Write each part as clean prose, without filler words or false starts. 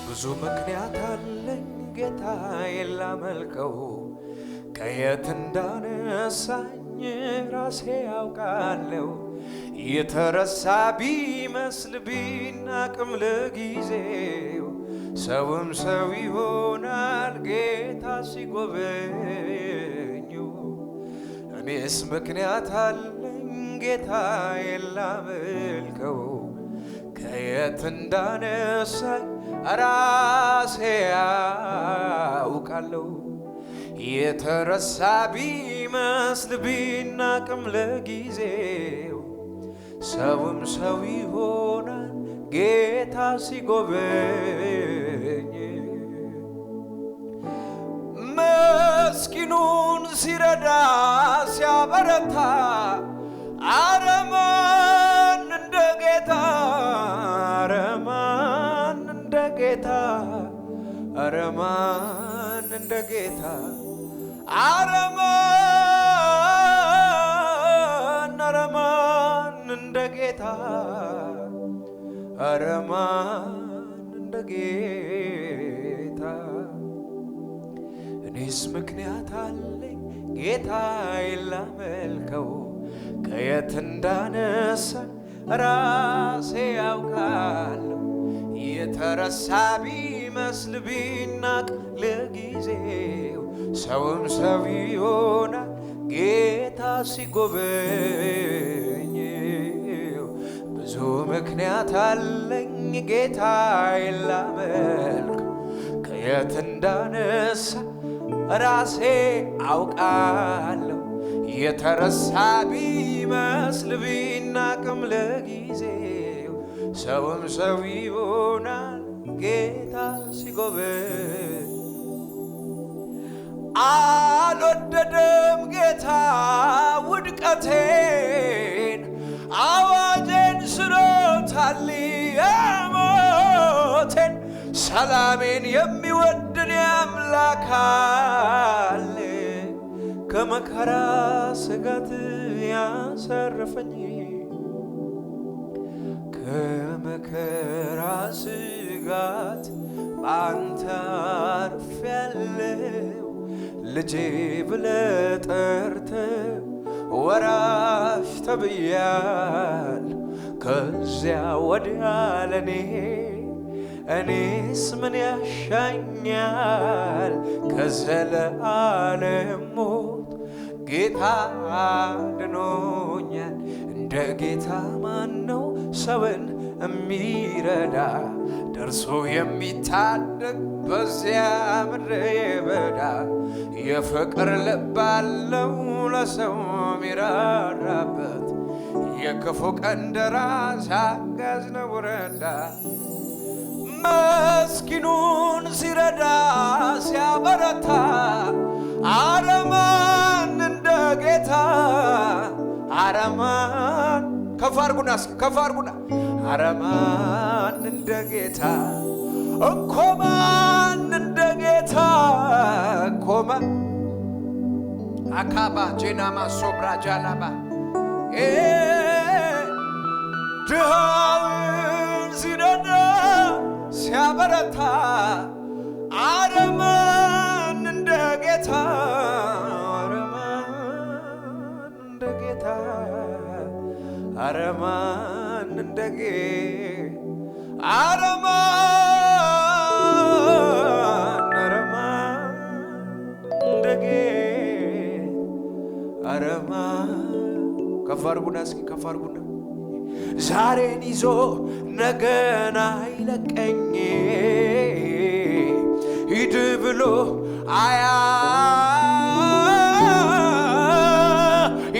ብዙ ምክንያት አለኝ ጌታዬን ላመልከው ከየት እንዳነሳኝ ራሴ ያውቃለሁ። የተረሳ ቢመስል ቢናቅም ለጊዜው ሰውም ሰው ይሆናል ጌታ ሲጎበኘው። እኔስ ምክንያት አለኝ ጌታዬን ላመልከው ከየት እንዳነሳኝ ራሴ ያውቃለሁ። የተረሳ ቢመስል ቢናቅም ለጊዜው ሰውም ሰው ይሆናል ጌታ ሲጎበኝ። መስኪኑን ሲረዳ ሲያበረታ አረ ማን እንደ ጌታ፣ አረ ማን እንደ ጌታ፣ አረ ማን እንደ ጌታ፣ አረ ማን እንደ ጌታ፣ አረ ማን እንደ ጌታ። እኔስ ምክንያት አለኝ ጌታዬን ላመልከው ከየት እንዳነሳኝ ራሴ ያውቃለሁ። የተረሳ ቢመስል ቢናቅ ለጊዜው ሰውም ሰው ይሆናል ጌታ ሲጎበኘው። ብዙ ምክንያት አለኝ ጌታዬን ላመልክ ከየት እንዳነሳ ራሴ አውቃለሁ። የተረሳ ቢመስል ቢናቅም ለጊዜው ሰውም ሰው ይሆናል ጌታ ሲጎበኝ። አልወደደም ጌታ ውድቀቴን፣ አዋጄን ስሮታል የሞቴን። ሰላሜን የሚወድን አምላክ አለ ከመከራ ስጋት ያሳረፈኝ፣ ከመከራ ስጋት ባንተ አርፌያለሁ። ልጄ ብለህ ጠርተህ ወራሽ ተብያል። ከዚያ ወዲያ ለኔ እኔስ ምን ያሻኛል? ከዘለዓለም ሞት ጌታ አድኖኛል። እንደ ጌታ ማን ነው ሰውን የሚረዳ? ደርሶ የሚታደግ በዚያ ምድረ በዳ። የፍቅር ልብ አለው ለሰው ሚራራበት፣ የክፉ ቀን ደራሽ አጋዥ ነው ረዳት። መስኪኑን ሲረዳ ሲያበረታ አረ ማን እንደ ጌታ፣ አረ ማን ከፍ አድርጉና ከፍ አድርጉና አረ ማን እንደ ጌታ እኮ ማን እንደ ጌታ እኮ ማን አካባ ጄናማ ሶብራ ጃላባ ድሃውን ሲረዳ ሲያበረታ አረ ማን እንደ ጌታ፣ አረ ማን እንደ ጌታ፣ አረ ማን እንደ ጌታ፣ አረ ማን እንደ ጌታ፣ አረ ማን። ከፍ አድርጉና እስኪ ከፍ አድርጉና ዛሬን ይዞ ነገን አይለቀኝ፣ ሂድ ብሎ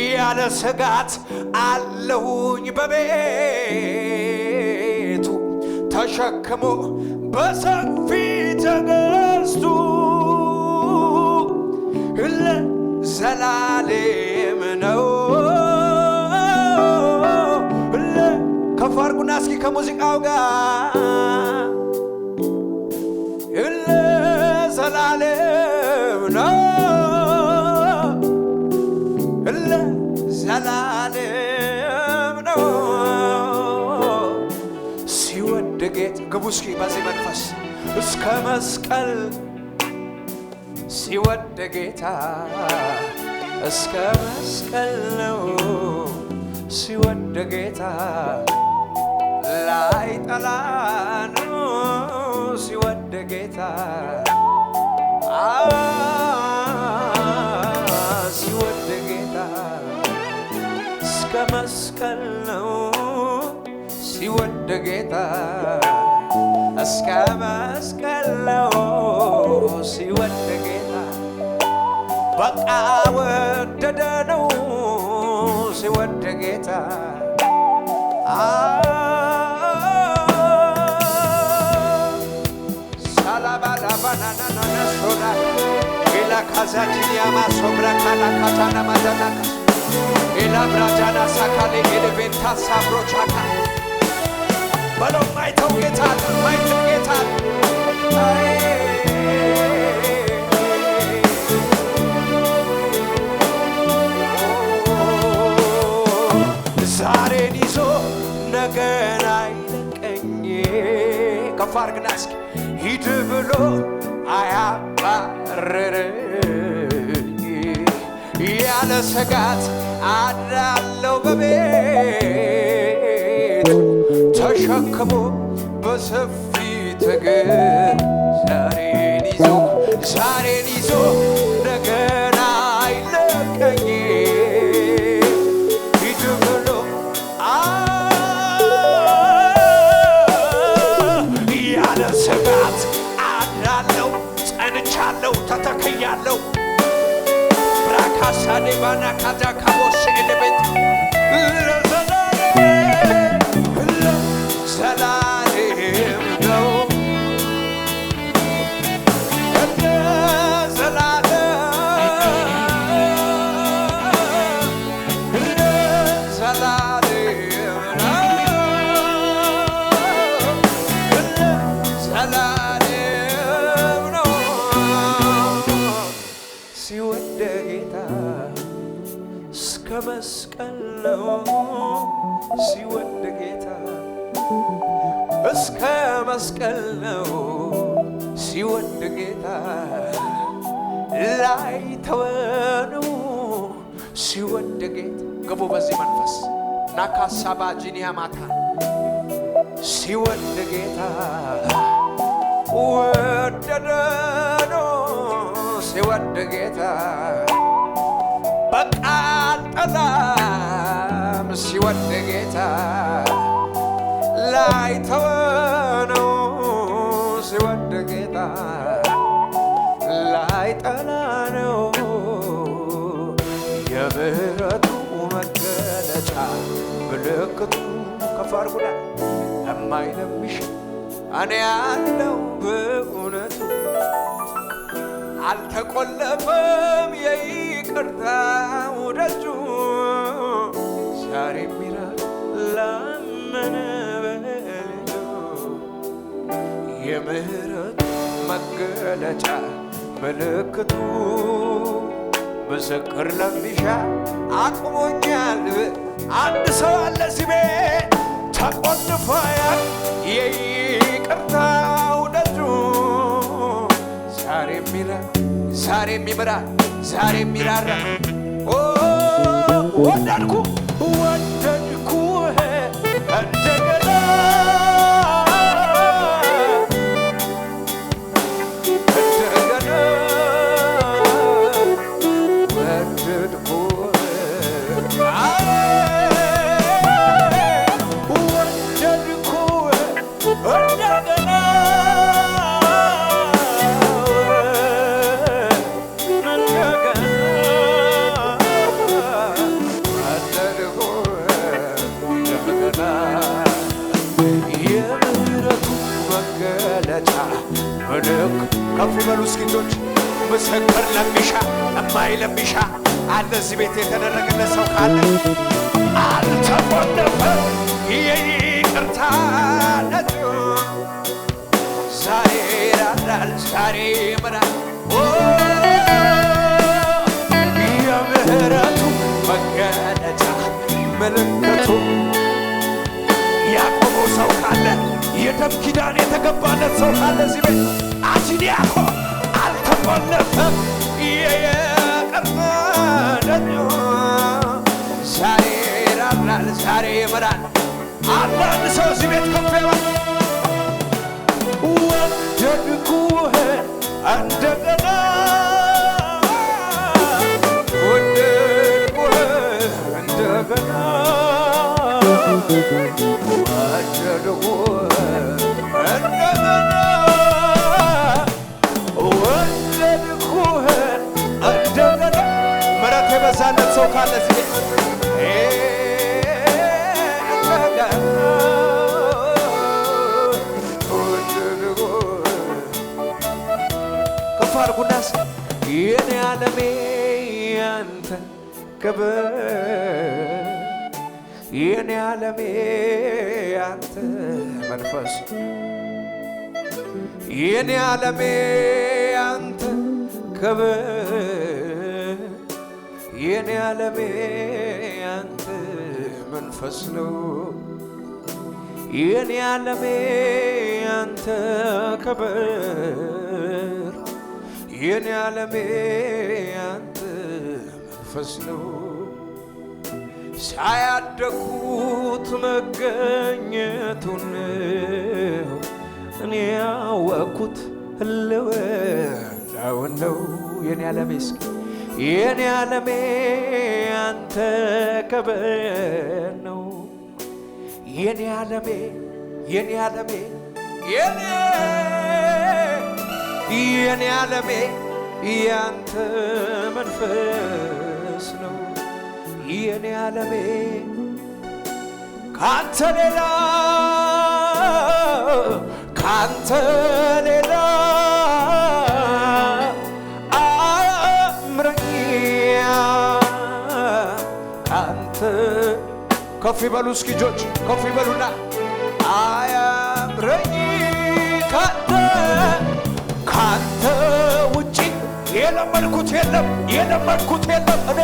ያለ ስጋት አለሁኝ በቤቱ ተሸክሞ በሰፊ ትዕግስቱ ለዘላለም ነው። ከፍ አድርጉና እስኪ ከሙዚቃው ጋር ለዘላለም ነው፣ ለዘላለም ነው። ሲወድ ጌጥ ግቡ እስኪ በዚህ መንፈስ እስከ መስቀል ሲወድ ጌታ እስከ መስቀል ነው ሲወድ ጌታ ላይ ጠላ ነው ሲወድ ጌታ ሲወድ ጌታ እስከ መስቀል ነው ሲወድ ጌታ እስከ መስቀል ነው ሲወድ ጌታ በቃ ወደደ ነው ሲወድ ጌታ ሳላባላባናናና ሶዳ ኤላ ካዛጂኒያማ ሶብራ ካላ ካታና ማዳናካ ኤላ ብራጃና ሳካሌ ኤሌቬንታ ሳብሮቻካ በለው ማይተው ጌታ ማይተው ጌታ ዛሬን ይዞ ነገን አይለቀኝ ከፍ አድርግና እስኪ ሂድ ብሎ አያባርረኝ ያለ ስጋት አድራለሁ በቤቱ ተሸክሞ በሰፊ ትግል ዛሬን ይዞ ነገን አይለቀኝ ሂድ ብሎ ያለ ስጋት አድራለሁ ጸንቻለሁ ተተክያለሁ ብራካሳኔ ባና ካዛ ካቦስ ኤሌቤት ዘላለም ነው ሲወድ ጌታ እስከ መስቀል ነው ሲወድ ጌታ እስከ መስቀል ነው ሲወድ ጌታ ላይ ተወነው ሲወድ ጌታ ገቦ በዚህ መንፈስ ናካሳባ ጂኒያ ማታ ሲወድ ጌታ ወደደ ነው ሲወድ ጌታ በቃ አልጠላም ሲወድ ጌታ ላይ ተወነው ሲወድ ጌታ ላይ ጠላ ነው የምህረቱ መገለጫ ምልክቱ ከፍ አድርጉና የማይለምሽ እኔ ያለው በእውነቱ አልተቆለፈም የይቅርታው ደጁ ዛሬ ሚራል ላመነ በልጁ የምህረቱ መገለጫ ምልክቱ ምስክር ለሚሻ አቅሞኛል አንድ ሰው አለ እዚህ ቤት ተቆልፏል የይቅርታው ደጁ ዛሬ የሚራራ ዛሬ የሚራራ ወደድኩ እንደገና ከፍ በሉ እስኪቶች ምስክር ለሚሻ የማይለምሻ አለ እዚህ ቤት የተደረገለት ሰው ካለ አልተቆለፈም የይቅርታ ደጁ ዛሬ ይራራል ዛሬ ይምራል የምህረቱ መገለጫ ምልክቱ ያቆመው ሰው ካለ የደም ኪዳን የተገባለት ሰው ካለ እዚህ ቤት አሲዲያኮ አልተቆለፈም። የቀርመደኞ ዛሬ ይራራል፣ ዛሬ ይመራል። አንዳንድ ሰው እዚህ ቤት ከፍ ያለ ወደድኩህ እንደገና ወደድኩህ እንደገና ምሕረት የበዛለት ሰው ካለ ከፍ አድርጉናስ የኔ ዓለሜ ያንተ ክብር የኔ ዓለሜ ያንተ መንፈስ የኔ ዓለሜ ያንተ ክብር የኔ ዓለሜ ያንተ መንፈስ ነው የኔ ዓለሜ ያንተ ክብር የኔ ዓለሜ ያንተ መንፈስ ነው ሳያደኩት መገኘቱን እኔ ያወኩት ህልውናውን ነው የኔ ዓለሜ የኔ ዓለሜ ያንተ ክብር ነው የኔ ዓለሜ የኔ ዓለሜ የኔ ዓለሜ ያንተ መንፈስ ነው የኔ ዓለሜ ካንተ ሌላ አምረኛ ካንተ ከፍ ይበሉ እስኪ እጆች ከፍ ይበሉና አያምረኝ ካንተ ውጪ የለመድኩት የለም እኔ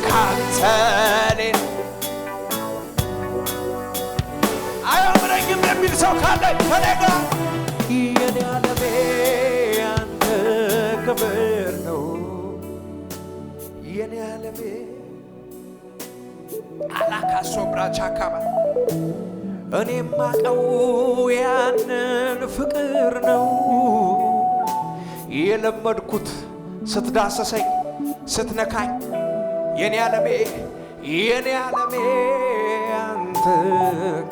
ካንተ አያምረኝም የሚል ሰው ካለ ከኔ ጋር የኔ ዓለሜ ያንተ ክብር ነው የኔ ዓለሜ አላካሶ ብራቻካባ እኔ ማቀው ያንን ፍቅር ነው የለመድኩት ስትዳሰሰኝ ስትነካኝ የኔ ዓለሜ ያንተ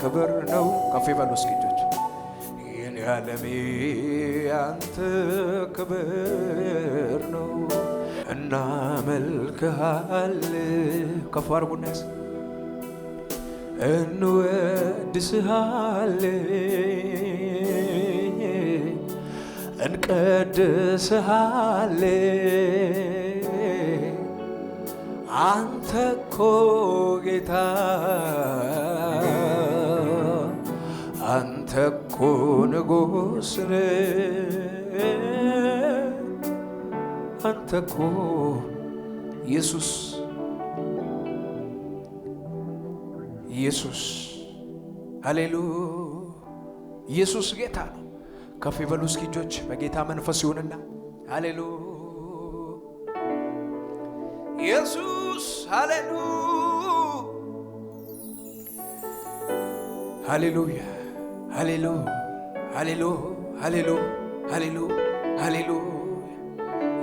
ክብር ነው ከፍ ይበሉ እስኪ እጆች የኔ ዓለሜ ያንተ ክብር ነው እናመልክሃለን ከፍ አድርጉናስ እንወድስሃለን እንቀድስሃለን አንተ እኮ ጌታ አንተ እኮ ንጉሥ ነህ አንተ እኮ ኢየሱስ ሃሌሉያ ኢየሱስ ጌታ ነው ከፍ ይበሉ እስኪ እጆች በጌታ መንፈስ ይሁንና ሃሌሉያ ኢየሱስ ሃሌሉያ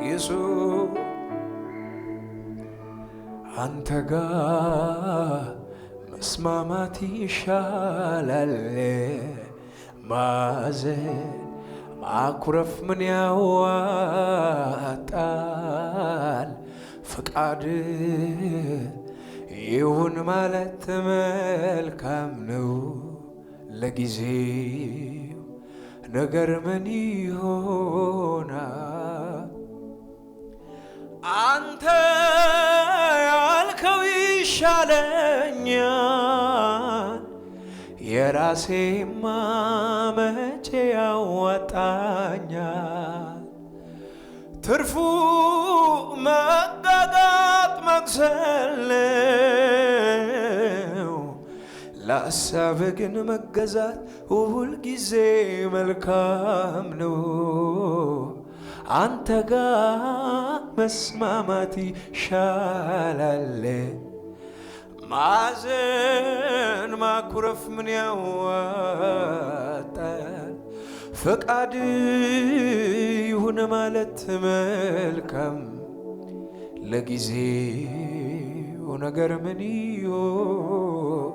ኢየሱስ አንተ ጋር መስማማት ይሻላል ማዘን ማኩረፍ ምን ያዋጣል ፈቃድ ይሁን ማለት መልካም ነው ለጊዜው ነገር ምን ይሆናል አንተ ያልከው ይሻለኛል የራሴማ መቼ ያዋጣኛል ትርፉ መጋጋጥ መግዛት ለሐሳብ ግን መገዛት ሁል ጊዜ መልካም ነው። አንተ ጋር መስማማት ይሻላል። ማዘን ማኩረፍ ምን ያዋጣል? ፈቃድ ይሁን ማለት መልካም ለጊዜው ነገር ምን ይሆን?